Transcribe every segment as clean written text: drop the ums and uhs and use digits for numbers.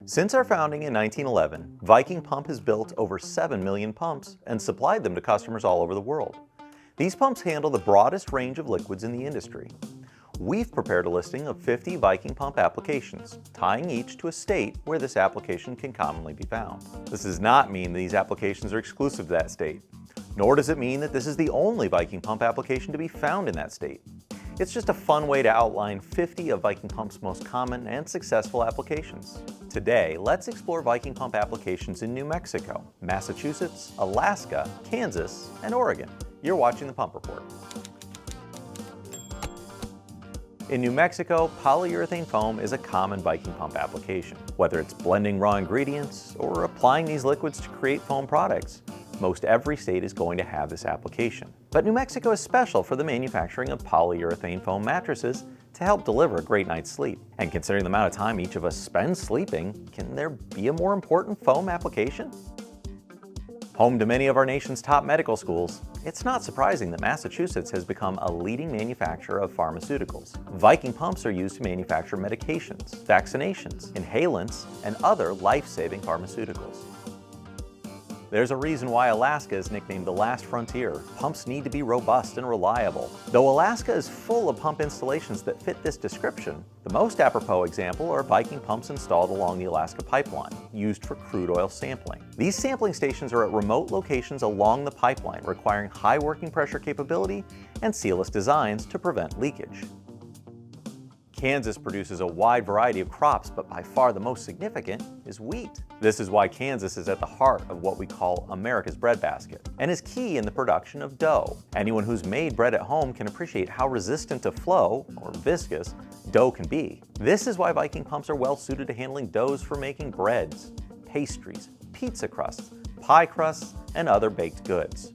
Since our founding in 1911, Viking Pump has built over 7 million pumps and supplied them to customers all over the world. These pumps handle the broadest range of liquids in the industry. We've prepared a listing of 50 Viking Pump applications, tying each to a state where this application can commonly be found. This does not mean these applications are exclusive to that state, nor does it mean that this is the only Viking Pump application to be found in that state. It's just a fun way to outline 50 of Viking Pump's most common and successful applications. Today, let's explore Viking Pump applications in New Mexico, Massachusetts, Alaska, Kansas, and Oregon. You're watching the Pump Report. In New Mexico, polyurethane foam is a common Viking Pump application. Whether it's blending raw ingredients or applying these liquids to create foam products, most every state is going to have this application. But New Mexico is special for the manufacturing of polyurethane foam mattresses to help deliver a great night's sleep. And considering the amount of time each of us spends sleeping, can there be a more important foam application? Home to many of our nation's top medical schools, it's not surprising that Massachusetts has become a leading manufacturer of pharmaceuticals. Viking pumps are used to manufacture medications, vaccinations, inhalants, and other life-saving pharmaceuticals. There's a reason why Alaska is nicknamed the last frontier. Pumps need to be robust and reliable. Though Alaska is full of pump installations that fit this description, the most apropos example are Viking pumps installed along the Alaska pipeline, used for crude oil sampling. These sampling stations are at remote locations along the pipeline, requiring high working pressure capability and sealless designs to prevent leakage. Kansas produces a wide variety of crops, but by far the most significant is wheat. This is why Kansas is at the heart of what we call America's breadbasket, and is key in the production of dough. Anyone who's made bread at home can appreciate how resistant to flow, or viscous, dough can be. This is why Viking pumps are well suited to handling doughs for making breads, pastries, pizza crusts, pie crusts, and other baked goods.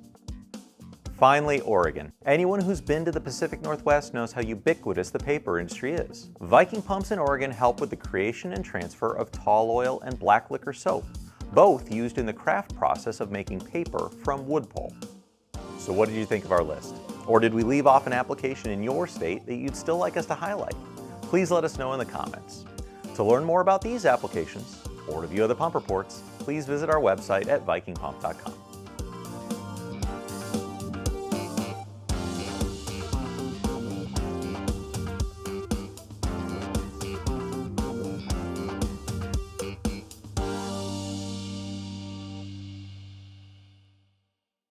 Finally, Oregon. Anyone who's been to the Pacific Northwest knows how ubiquitous the paper industry is. Viking pumps in Oregon help with the creation and transfer of tall oil and black liquor soap, both used in the craft process of making paper from wood pulp. So what did you think of our list? Or did we leave off an application in your state that you'd still like us to highlight? Please let us know in the comments. To learn more about these applications, or to view other pump reports, please visit our website at vikingpump.com.